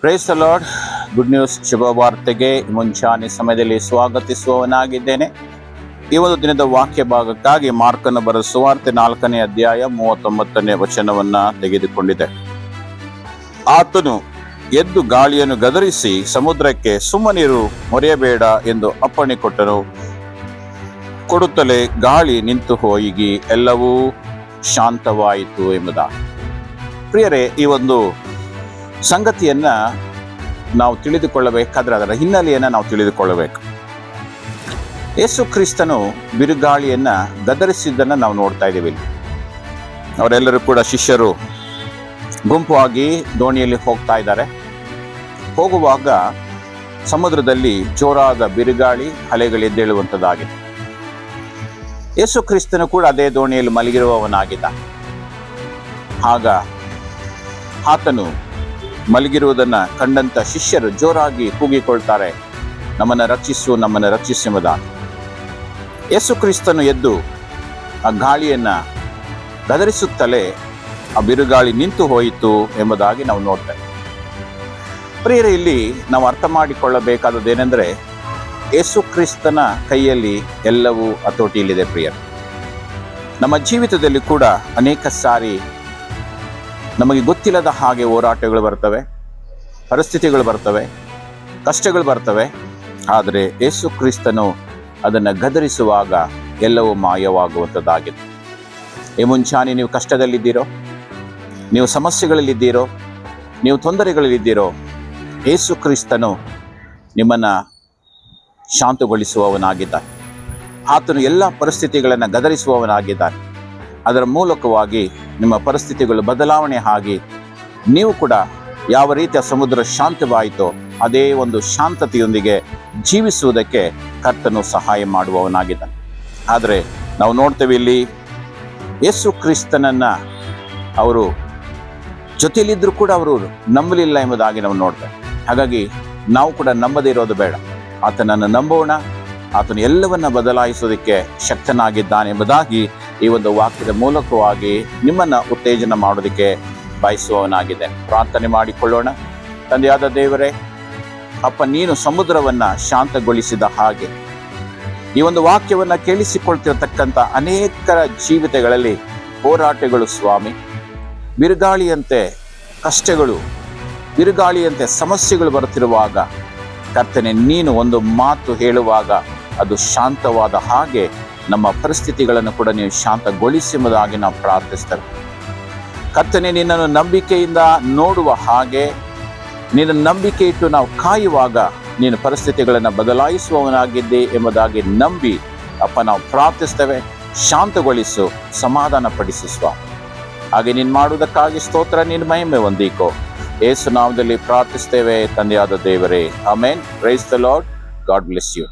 Price the lord. Good news ಶುಭ ವಾರ್ತೆಗೆ ಮುಂಚಾನೆ ಸಮಯದಲ್ಲಿ ಸ್ವಾಗತಿಸುವವನಾಗಿದ್ದೇನೆ. ಈ ಒಂದು ದಿನದ ವಾಕ್ಯ ಭಾಗಕ್ಕಾಗಿ ಮಾರ್ಕನ ಬರೆದ ಸುವಾರ್ತೆ 4ನೇ ಅಧ್ಯಾಯ 39ನೇ ವಚನವನ್ನ ತೆಗೆದುಕೊಂಡಿದೆ. ಆತನು ಎದ್ದು ಗಾಳಿಯನ್ನು ಗದರಿಸಿ ಸಮುದ್ರಕ್ಕೆ ಸುಮ್ಮನಿರು, ಮೊರೆಯಬೇಡ ಎಂದು ಅಪ್ಪಣೆ ಕೊಡುತ್ತಲೇ ಗಾಳಿ ನಿಂತು ಹೋಗಿ ಎಲ್ಲವೂ ಶಾಂತವಾಯಿತು ಎಂಬುದಾಗಿ. ಪ್ರಿಯರೇ, ಈ ಒಂದು ಸಂಗತಿಯನ್ನ ನಾವು ತಿಳಿದುಕೊಳ್ಳಬೇಕಾದ್ರೆ ಅದರ ಹಿನ್ನೆಲೆಯನ್ನ ನಾವು ತಿಳಿದುಕೊಳ್ಳಬೇಕು. ಯೇಸು ಕ್ರಿಸ್ತನು ಬಿರುಗಾಳಿಯನ್ನ ಗದರಿಸಿದ್ದನ್ನು ನಾವು ನೋಡ್ತಾ ಇದ್ದೀವಿ. ಅವರೆಲ್ಲರೂ ಕೂಡ ಶಿಷ್ಯರು ಗುಂಪಾಗಿ ದೋಣಿಯಲ್ಲಿ ಹೋಗ್ತಾ ಇದ್ದಾರೆ. ಹೋಗುವಾಗ ಸಮುದ್ರದಲ್ಲಿ ಜೋರಾದ ಬಿರುಗಾಳಿ, ಅಲೆಗಳೆದ್ದೇಳುವಂಥದ್ದಾಗಿದೆ. ಯೇಸು ಕ್ರಿಸ್ತನು ಕೂಡ ಅದೇ ದೋಣಿಯಲ್ಲಿ ಮಲಗಿರುವವನಾಗಿದ್ದ. ಆಗ ಆತನು ಮಲಗಿರುವುದನ್ನ ಕಂಡಂತ ಶಿಷ್ಯರು ಜೋರಾಗಿ ಕೂಗಿಕೊಳ್ತಾರೆ, ನಮ್ಮನ್ನು ರಕ್ಷಿಸು, ನಮ್ಮನ್ನು ರಕ್ಷಿಸುವುದಾಗಿ. ಯೇಸು ಕ್ರಿಸ್ತನು ಎದ್ದು ಆ ಗಾಳಿಯನ್ನ ಗದರಿಸುತ್ತಲೇ ಆ ಬಿರುಗಾಳಿ ನಿಂತು ಹೋಯಿತು ಎಂಬುದಾಗಿ ನಾವು ನೋಡ್ತೇವೆ. ಪ್ರಿಯರೇ, ಇಲ್ಲಿ ನಾವು ಅರ್ಥ ಮಾಡಿಕೊಳ್ಳಬೇಕಾದದ್ದೇನೆಂದರೆ, ಯೇಸು ಕ್ರಿಸ್ತನ ಕೈಯಲ್ಲಿ ಎಲ್ಲವೂ ಹತೋಟಿಯಲ್ಲಿದೆ. ಪ್ರಿಯರೇ, ನಮ್ಮ ಜೀವಿತದಲ್ಲಿ ಕೂಡ ಅನೇಕ ಸಾರಿ ನಮಗೆ ಗೊತ್ತಿಲ್ಲದ ಹಾಗೆ ಹೋರಾಟಗಳು ಬರ್ತವೆ, ಪರಿಸ್ಥಿತಿಗಳು ಬರ್ತವೆ, ಕಷ್ಟಗಳು ಬರ್ತವೆ. ಆದರೆ ಯೇಸು ಕ್ರಿಸ್ತನು ಅದನ್ನು ಗದರಿಸುವಾಗ ಎಲ್ಲವೂ ಮಾಯವಾಗುವಂಥದ್ದಾಗಿದೆ. ಈ ಮುಂಚಾನೆ ನೀವು ಕಷ್ಟದಲ್ಲಿದ್ದೀರೋ, ನೀವು ಸಮಸ್ಯೆಗಳಲ್ಲಿದ್ದೀರೋ, ನೀವು ತೊಂದರೆಗಳಲ್ಲಿದ್ದೀರೋ, ಯೇಸು ಕ್ರಿಸ್ತನು ನಿಮ್ಮನ್ನು ಶಾಂತಗೊಳಿಸುವವನಾಗಿದ್ದಾನೆ. ಆತನು ಎಲ್ಲ ಪರಿಸ್ಥಿತಿಗಳನ್ನು ಗದರಿಸುವವನಾಗಿದ್ದಾನೆ. ಅದರ ಮೂಲಕವಾಗಿ ನಿಮ್ಮ ಪರಿಸ್ಥಿತಿಗಳು ಬದಲಾವಣೆ ಆಗಿ ನೀವು ಕೂಡ ಯಾವ ರೀತಿಯ ಸಮುದ್ರ ಶಾಂತವಾಯಿತೋ ಅದೇ ಒಂದು ಶಾಂತತೆಯೊಂದಿಗೆ ಜೀವಿಸುವುದಕ್ಕೆ ಕರ್ತನು ಸಹಾಯ ಮಾಡುವವನಾಗಿದ್ದಾನೆ. ಆದರೆ ನಾವು ನೋಡ್ತೇವೆ, ಇಲ್ಲಿ ಯೇಸು ಕ್ರಿಸ್ತನನ್ನ ಅವರು ಜೊತೆಯಲ್ಲಿದ್ದರೂ ಕೂಡ ಅವರು ನಂಬಲಿಲ್ಲ ಎಂಬುದಾಗಿ ನಾವು ನೋಡ್ತೇವೆ. ಹಾಗಾಗಿ ನಾವು ಕೂಡ ನಂಬದೇ ಇರೋದು ಬೇಡ. ಆತನನ್ನು ನಂಬೋಣ. ಆತನು ಎಲ್ಲವನ್ನ ಬದಲಾಯಿಸೋದಕ್ಕೆ ಶಕ್ತನಾಗಿದ್ದಾನೆ ಎಂಬುದಾಗಿ ಈ ಒಂದು ವಾಕ್ಯದ ಮೂಲಕವಾಗಿ ನಿಮ್ಮನ್ನ ಉತ್ತೇಜನ ಮಾಡೋದಕ್ಕೆ ಬಯಸುವವನಾಗಿದೆ. ಪ್ರಾರ್ಥನೆ ಮಾಡಿಕೊಳ್ಳೋಣ. ತಂದೆಯಾದ ದೇವರೇ, ಅಪ್ಪ, ನೀನು ಸಮುದ್ರವನ್ನ ಶಾಂತಗೊಳಿಸಿದ ಹಾಗೆ ಈ ಒಂದು ವಾಕ್ಯವನ್ನ ಕೇಳಿಸಿಕೊಳ್ತಿರತಕ್ಕಂಥ ಅನೇಕರ ಜೀವಿತಗಳಲ್ಲಿ ಹೋರಾಟಗಳು ಸ್ವಾಮಿ, ಬಿರುಗಾಳಿಯಂತೆ ಕಷ್ಟಗಳು, ಬಿರುಗಾಳಿಯಂತೆ ಸಮಸ್ಯೆಗಳು ಬರುತ್ತಿರುವಾಗ ಕರ್ತನೆ, ನೀನು ಒಂದು ಮಾತು ಹೇಳುವಾಗ ಅದು ಶಾಂತವಾದ ಹಾಗೆ ನಮ್ಮ ಪರಿಸ್ಥಿತಿಗಳನ್ನು ಕೂಡ ನೀವು ಶಾಂತಗೊಳಿಸುವುದಾಗಿ ನಾವು ಪ್ರಾರ್ಥಿಸ್ತೇವೆ. ಕರ್ತನೆ, ನಿನ್ನನ್ನು ನಂಬಿಕೆಯಿಂದ ನೋಡುವ ಹಾಗೆ, ನಿನ್ನ ನಂಬಿಕೆ ಇಟ್ಟು ನಾವು ಕಾಯುವಾಗ ನೀನು ಪರಿಸ್ಥಿತಿಗಳನ್ನು ಬದಲಾಯಿಸುವವನಾಗಿದ್ದೆ ಎಂಬುದಾಗಿ ನಂಬಿ ಅಪ್ಪ ನಾವು ಪ್ರಾರ್ಥಿಸ್ತೇವೆ. ಶಾಂತಗೊಳಿಸು, ಸಮಾಧಾನ ಪಡಿಸು ಸ್ವಾಮಿ. ಹಾಗೆ ನೀನು ಮಾಡುವುದಕ್ಕಾಗಿ ಸ್ತೋತ್ರ, ನಿನ್ನ ಮಹಿಮೆ ಹೊಂದಿಕೋ. ಯೇಸು ನಾಮದಲ್ಲಿ ಪ್ರಾರ್ಥಿಸ್ತೇವೆ ತಂದೆಯಾದ ದೇವರೇ, amen. Praise the Lord. God bless you.